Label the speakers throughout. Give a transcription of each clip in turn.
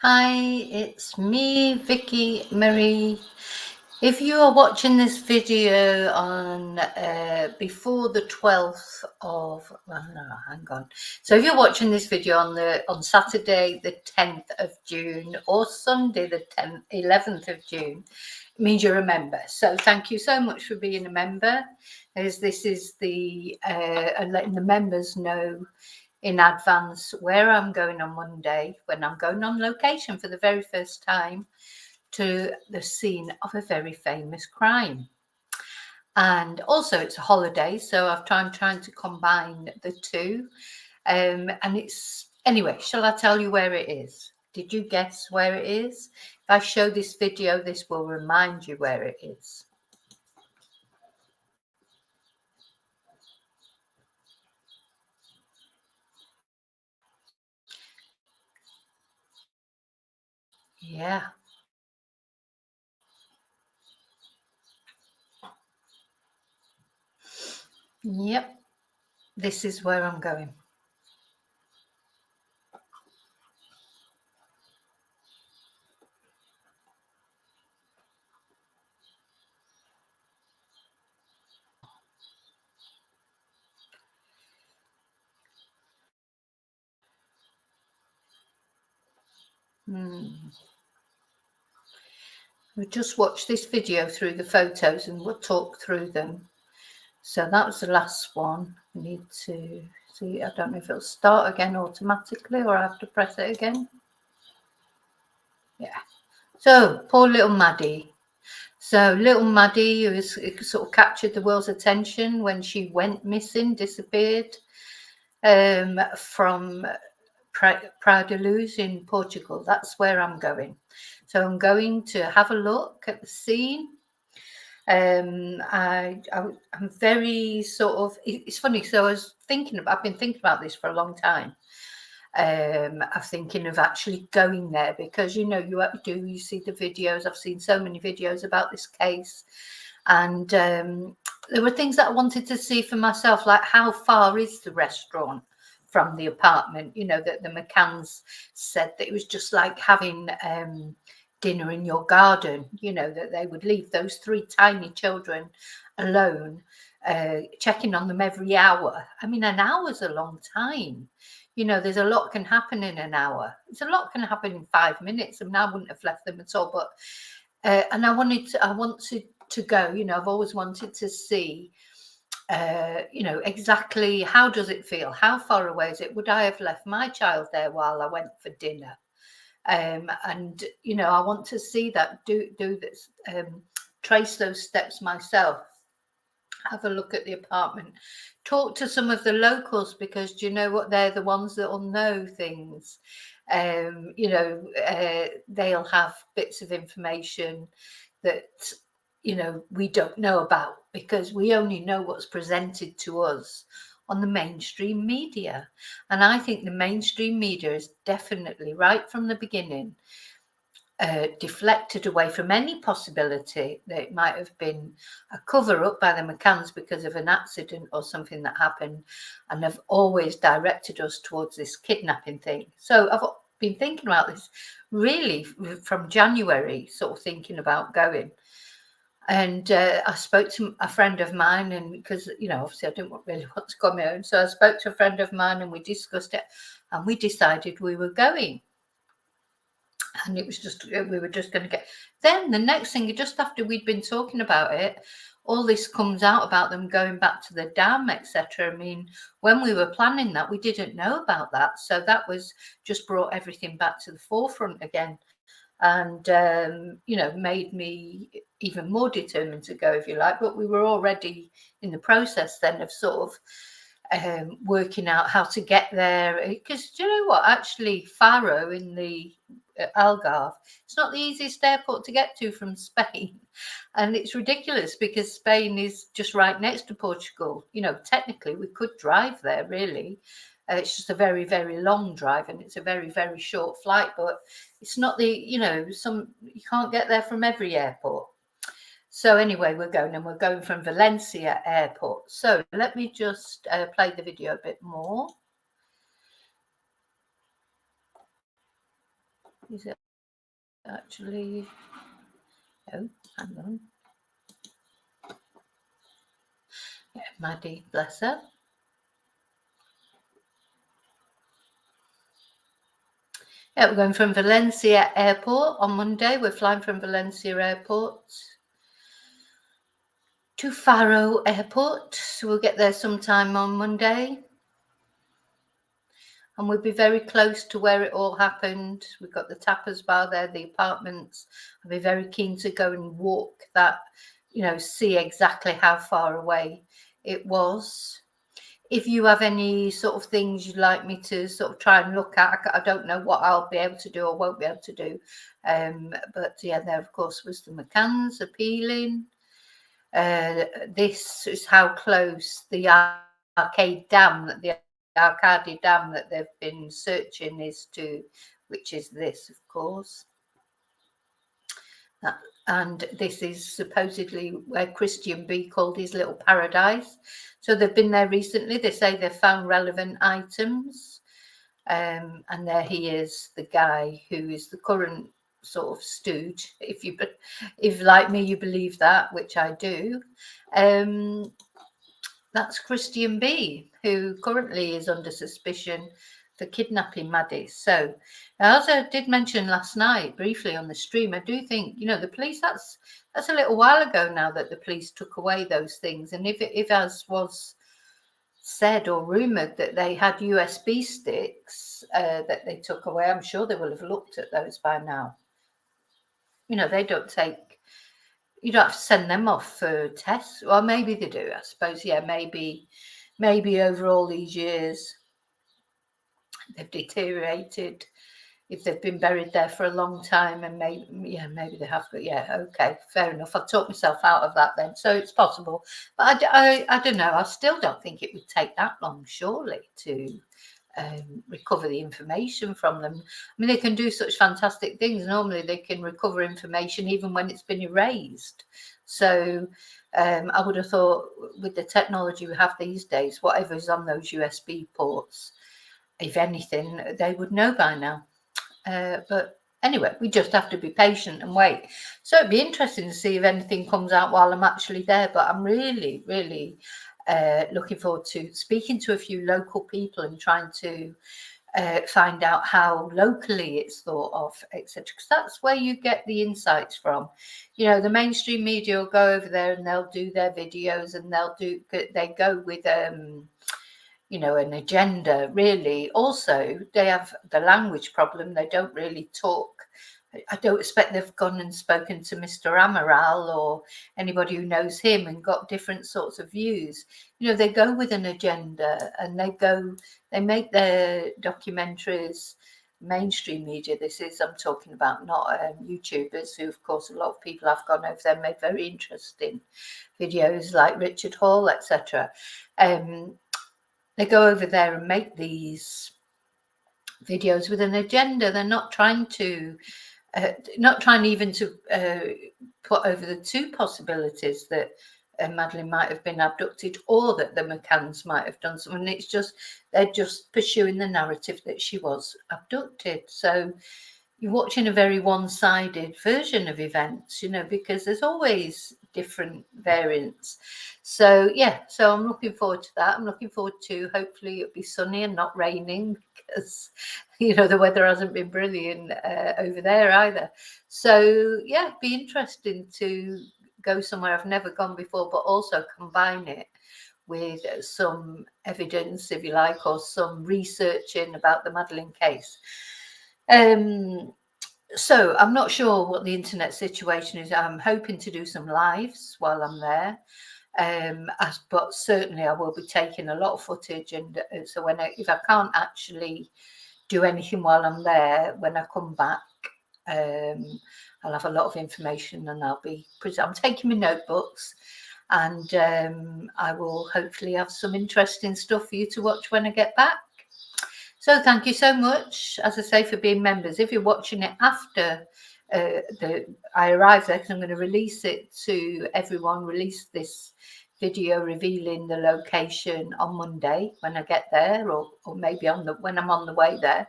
Speaker 1: Hi, it's me, Vicki Marie. If you are watching this video on before the 12th of, well, no, hang on. So if you're watching this video on Saturday, the 10th of June, or Sunday, the 11th of June, it means you're a member. So thank you so much for being a member, as this is the letting the members know in advance where I'm going on Monday, when I'm going on location for the very first time to the scene of a very famous crime. And also it's a holiday, so I'm trying to combine the two. And it's, anyway, shall I tell you where it is? Did you guess where it is? If I show this video, this will remind you where it is. Yeah. Yep. This is where I'm going. We just watched this video through the photos and we'll talk through them. So that was the last one. We need to see, I don't know if it'll start again automatically or I have to press it again. Yeah. So poor little Maddie. So little Maddie, who was sort of captured the world's attention when she went missing, disappeared from Praia da Luz in Portugal. That's where I'm going. So I'm going to have a look at the scene. I'm very sort of, it's funny, so I've been thinking about this for a long time. I'm thinking of actually going there because, you see the videos. I've seen so many videos about this case, and there were things that I wanted to see for myself, like how far is the restaurant from the apartment? That the McCanns said that it was just like having dinner in your garden, that they would leave those three tiny children alone, checking on them every hour. I mean, an hour's a long time. There's a lot can happen in an hour. There's a lot can happen in 5 minutes. I mean, I wouldn't have left them at all, but and I wanted to go. I've always wanted to see exactly how does it feel? How far away is it? Would I have left my child there while I went for dinner? And I want to see that, do this, trace those steps myself, have a look at the apartment, talk to some of the locals, because do you know what, they're the ones that will know things. They'll have bits of information that we don't know about, because we only know what's presented to us on the mainstream media. And I think the mainstream media is definitely, right from the beginning, deflected away from any possibility that it might have been a cover up by the McCanns because of an accident or something that happened, and have always directed us towards this kidnapping thing. So I've been thinking about this really from January, sort of thinking about going. And I spoke to a friend of mine, and because, obviously I didn't really want to come home. So I spoke to a friend of mine and we discussed it, and we decided we were going. And it was just, we were just going to get, then the next thing, just after we'd been talking about it, all this comes out about them going back to the dam, etc. I mean, when we were planning that, we didn't know about that. So that was just brought everything back to the forefront again. And, made me even more determined to go, if you like. But we were already in the process then of sort of working out how to get there. Because do you know what? Actually, Faro in the Algarve, it's not the easiest airport to get to from Spain. And it's ridiculous because Spain is just right next to Portugal. Technically we could drive there, really. It's just a very, very long drive, and it's a very, very short flight, but it's not you can't get there from every airport. So anyway, we're going from Valencia airport. So let me just play the video a bit more. is it actually? Oh, hang on. Yeah, Maddie, bless her. Yeah, we're going from Valencia Airport on Monday. We're flying from Valencia Airport to Faro Airport. So we'll get there sometime on Monday. And we'll be very close to where it all happened. We've got the tapas bar there, the apartments. I'll be very keen to go and walk that, see exactly how far away it was. If you have any sort of things you'd like me to sort of try and look at, I don't know what I'll be able to do or won't be able to do. But yeah, there of course was the McCanns appealing. This is how close the Arcade Dam, the Arcadi Dam that they've been searching is to, which is this, of course. And this is supposedly where Christian B called his little paradise. So they've been there recently. They say they've found relevant items. And there he is, the guy who is the current sort of stooge, if like me you believe that, which I do. That's Christian B, who currently is under suspicion for kidnapping Maddie. So, as I did mention last night briefly on the stream, I do think, the police, that's a little while ago now that the police took away those things. And if as was said or rumoured that they had USB sticks that they took away, I'm sure they will have looked at those by now. They don't take, you don't have to send them off for tests. Well, maybe they do, I suppose. Yeah, maybe over all these years they've deteriorated. If they've been buried there for a long time, and maybe they have. But yeah, okay, fair enough. I've talked myself out of that then, so it's possible. But I don't know. I still don't think it would take that long, surely, to recover the information from them. I mean, they can do such fantastic things. Normally, they can recover information even when it's been erased. So I would have thought with the technology we have these days, whatever's on those USB ports, if anything, they would know by now. But anyway, we just have to be patient and wait. So it'd be interesting to see if anything comes out while I'm actually there. But I'm really, really looking forward to speaking to a few local people and trying to find out how locally it's thought of, etc. Because that's where you get the insights from. The mainstream media will go over there and they'll do their videos and they go with an agenda, really. Also, they have the language problem. They don't really talk. I don't expect they've gone and spoken to Mr. Amaral or anybody who knows him and got different sorts of views. They go with an agenda and they make their documentaries. Mainstream media, I'm talking about, not YouTubers, who of course a lot of people have gone over there and made very interesting videos like Richard Hall, etc. They go over there and make these videos with an agenda. They're not trying even to put over the two possibilities that Madeleine might have been abducted or that the McCanns might have done something. They're just pursuing the narrative that she was abducted. So you're watching a very one-sided version of events, because there's always different variants. So I'm looking forward to that. I'm looking forward to, hopefully it'll be sunny and not raining, because the weather hasn't been brilliant over there either. So it'd be interesting to go somewhere I've never gone before, but also combine it with some evidence, if you like, or some researching about the Madeleine case. So I'm not sure what the internet situation is. I'm hoping to do some lives while I'm there. But certainly I will be taking a lot of footage, and so if I can't actually do anything while I'm there, when I come back, I'll have a lot of information, and I'm taking my notebooks, and I will hopefully have some interesting stuff for you to watch when I get back. So thank you so much, as I say, for being members. If you're watching it after I arrive there, because I'm going to release it to everyone, release this video revealing the location on Monday when I get there, or maybe when I'm on the way there.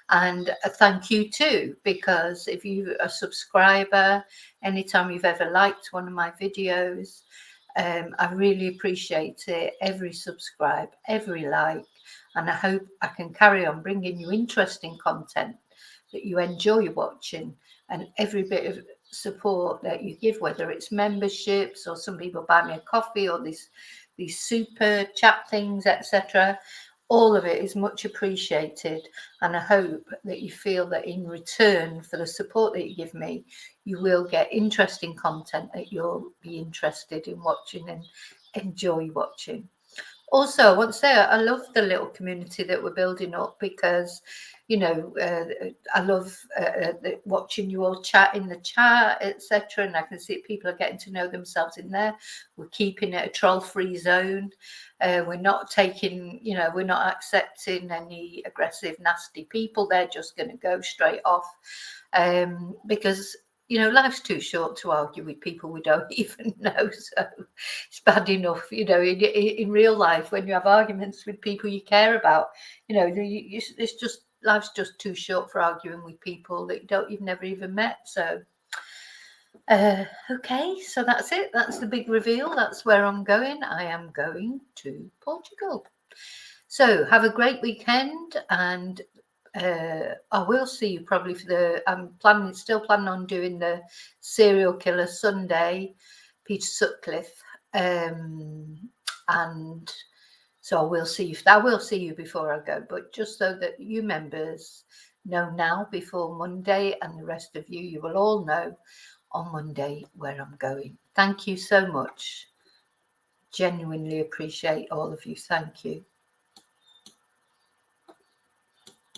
Speaker 1: And a thank you too, because if you're a subscriber, anytime you've ever liked one of my videos, I really appreciate it. Every subscribe, every like, and I hope I can carry on bringing you interesting content that you enjoy watching, and every bit of support that you give, whether it's memberships or some people buy me a coffee or these super chat things, etc. All of it is much appreciated, and I hope that you feel that in return for the support that you give me, you will get interesting content that you'll be interested in watching and enjoy watching. Also, I want to say I love the little community that we're building up, because, you know, I love watching you all chat in the chat, etc. And I can see people are getting to know themselves in there. We're keeping it a troll-free zone. We're not taking, you know, we're not accepting any aggressive, nasty people. They're just going to go straight off, because, you know, life's too short to argue with people we don't even know. So it's bad enough, you know, in real life, when you have arguments with people you care about, you know, it's just, life's just too short for arguing with people that you've never even met. So okay, so that's it. That's the big reveal. That's where I'm going. I am going to Portugal. So have a great weekend, and I will see you probably for I'm still planning on doing the serial killer Sunday, Peter Sutcliffe, and so I will see you before I go. But just so that you members know now before Monday, and the rest of you will all know on Monday where I'm going. Thank you so much. Genuinely appreciate all of you. Thank you.